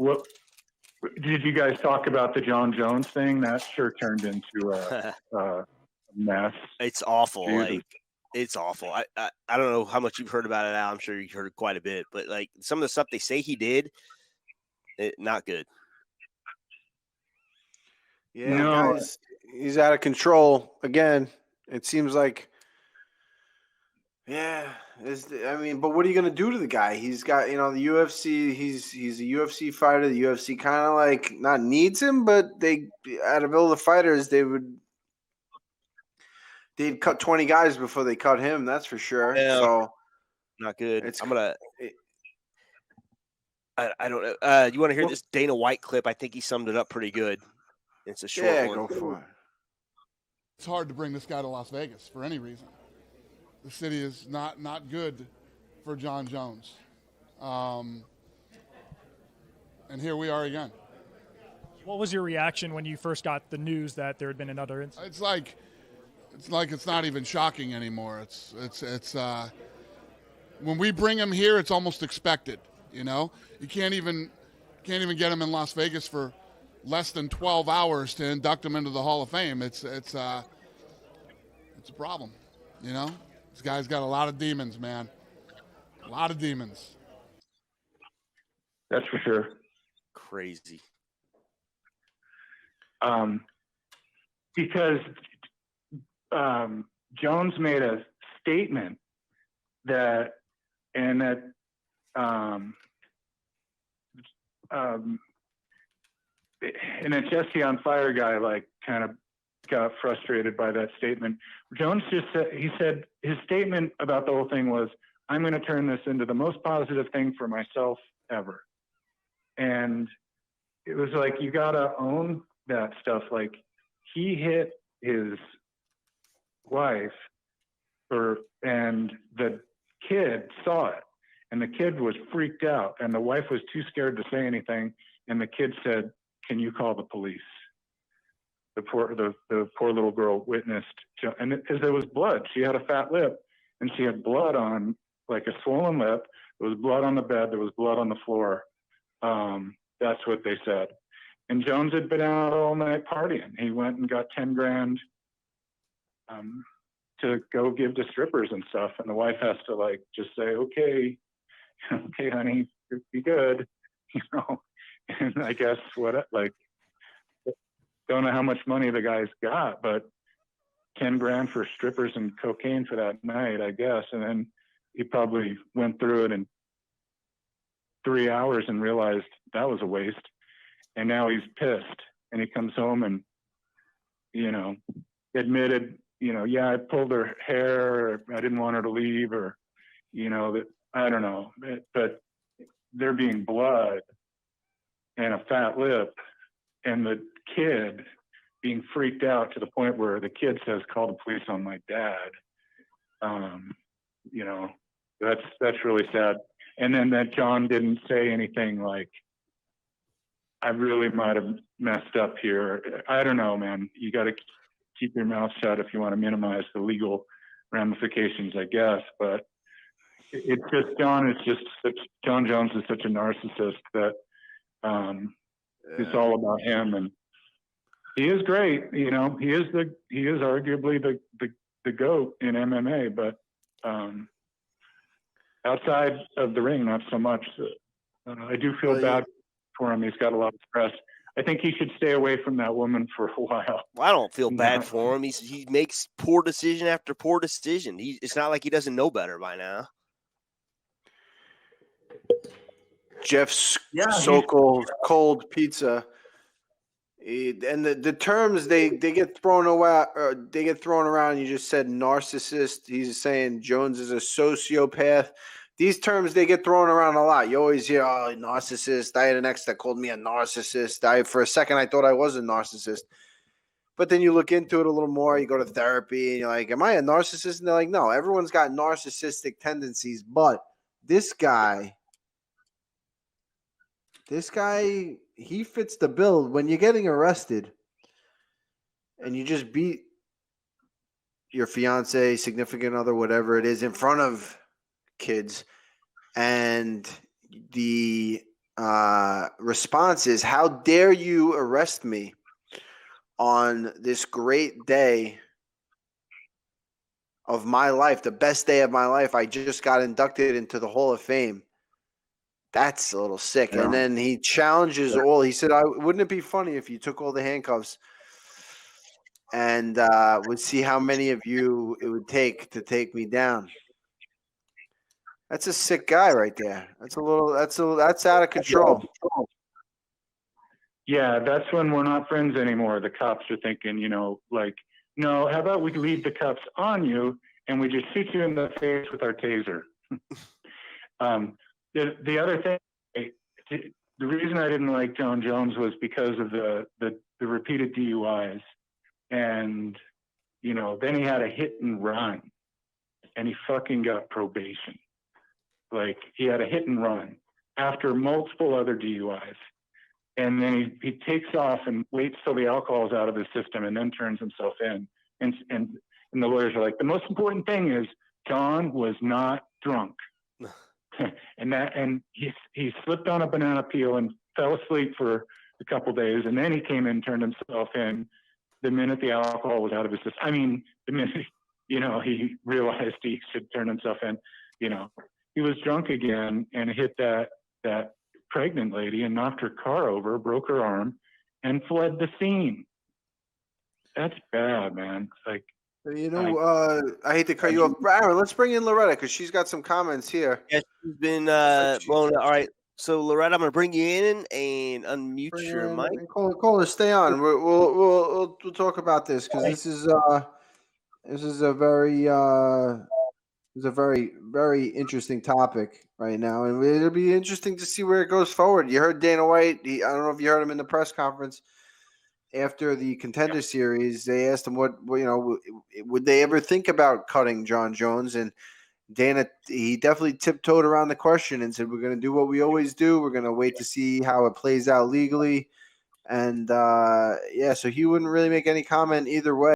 what did you guys talk about the Jon Jones thing? That sure turned into a mess. It's awful. Jesus. Like, it's awful. I don't know how much you've heard about it, Al. I'm sure you've heard quite a bit, but like some of the stuff they say he did, not good. Yeah, guys, he's out of control again. It seems like, yeah. But what are you going to do to the guy? He's got, the UFC. He's a UFC fighter. The UFC kind of like not needs him, but out of all the fighters, they'd cut 20 guys before they cut him. That's for sure. Yeah, so not good. I don't know. You want to hear this Dana White clip? I think he summed it up pretty good. It's a short one. Go for it. It's hard to bring this guy to Las Vegas for any reason. The city is not good for Jon Jones. And here we are again. What was your reaction when you first got the news that there had been another incident? It's like it's not even shocking anymore. It's when we bring him here, it's almost expected. You can't even get him in Las Vegas for less than 12 hours to induct him into the Hall of Fame. It's a problem. This guy's got a lot of demons, man. A lot of demons. That's for sure. Crazy. Because Jones made a statement and a Jesse on Fire guy kind of got frustrated by that statement. Jones just said his statement about the whole thing was, I'm going to turn this into the most positive thing for myself ever. And it was like, you got to own that stuff. Like, he hit his wife and the kid saw it, and the kid was freaked out, and the wife was too scared to say anything. And the kid said, can you call the police? The poor little girl witnessed, and because there was blood, she had a fat lip, and she had blood on, like a swollen lip. There was blood on the bed. There was blood on the floor. That's what they said. And Jones had been out all night partying. He went and got 10 grand to go give to strippers and stuff. And the wife has to just say, okay, honey, be good, And I guess don't know how much money the guy's got, but 10 grand for strippers and cocaine for that night, I guess. And then he probably went through it in 3 hours and realized that was a waste. And now he's pissed, and he comes home and, admitted, yeah, I pulled her hair, or I didn't want her to leave, or, that, I don't know, but there being blood and a fat lip, and the kid being freaked out to the point where the kid says, call the police on my dad. That's really sad. And then that Jon didn't say anything like, I really might have messed up here. I don't know, man. You got to keep your mouth shut if you want to minimize the legal ramifications, I guess. But it's just Jon Jones is such a narcissist that it's all about him, and he is great. He is arguably the GOAT in MMA, but outside of the ring, not so much. I do feel bad for him. He's got a lot of stress. I think he should stay away from that woman for a while. Well, I don't feel bad for him. He makes poor decision after poor decision. It's not like he doesn't know better by now. Jeff's so-called cold pizza, and the terms they get thrown away, they get thrown around. You just said narcissist. He's saying Jones is a sociopath. These terms, they get thrown around a lot. You always hear, oh, narcissist. I had an ex that called me a narcissist. For a second, I thought I was a narcissist. But then you look into it a little more. You go to therapy, and you're like, am I a narcissist? And they're like, no, everyone's got narcissistic tendencies. But this guy, he fits the bill. When you're getting arrested and you just beat your fiance, significant other, whatever it is, in front of kids, and the response is, "How dare you arrest me on this great day of my life, the best day of my life? I just got inducted into the Hall of Fame." That's a little sick. Yeah. And then he challenges all. He said, wouldn't it be funny if you took all the handcuffs and would see how many of you it would take to take me down? That's a sick guy right there. That's out of control. Yeah, that's when we're not friends anymore. The cops are thinking, like, no, how about we leave the cuffs on you and we just shoot you in the face with our taser? The other thing, the reason I didn't like Jon Jones was because of the repeated DUIs. And, then he had a hit and run and he fucking got probation. Like, he had a hit and run after multiple other DUIs. And then he takes off and waits till the alcohol is out of his system and then turns himself in. And the lawyers are like, the most important thing is Jon was not drunk. and he slipped on a banana peel and fell asleep for a couple of days. And then he came in and turned himself in the minute the alcohol was out of his system. I mean, the minute, he realized he should turn himself in, he was drunk again and hit that pregnant lady and knocked her car over, broke her arm, and fled the scene. That's bad, man. Like, I hate to cut you off. Aaron, let's bring in Loretta because she's got some comments here. Yeah, she's been blown. All right, so Loretta, I'm gonna bring you in and unmute your mic. Cole, stay on. We'll talk about this because this is a very very interesting topic right now, and it'll be interesting to see where it goes forward. You heard Dana White. I don't know if you heard him in the press conference after the Contender Series. They asked him what would they ever think about cutting Jon Jones, and Dana, he definitely tiptoed around the question and said, "We're going to do what we always do. We're going to wait to see how it plays out legally." And so he wouldn't really make any comment either way.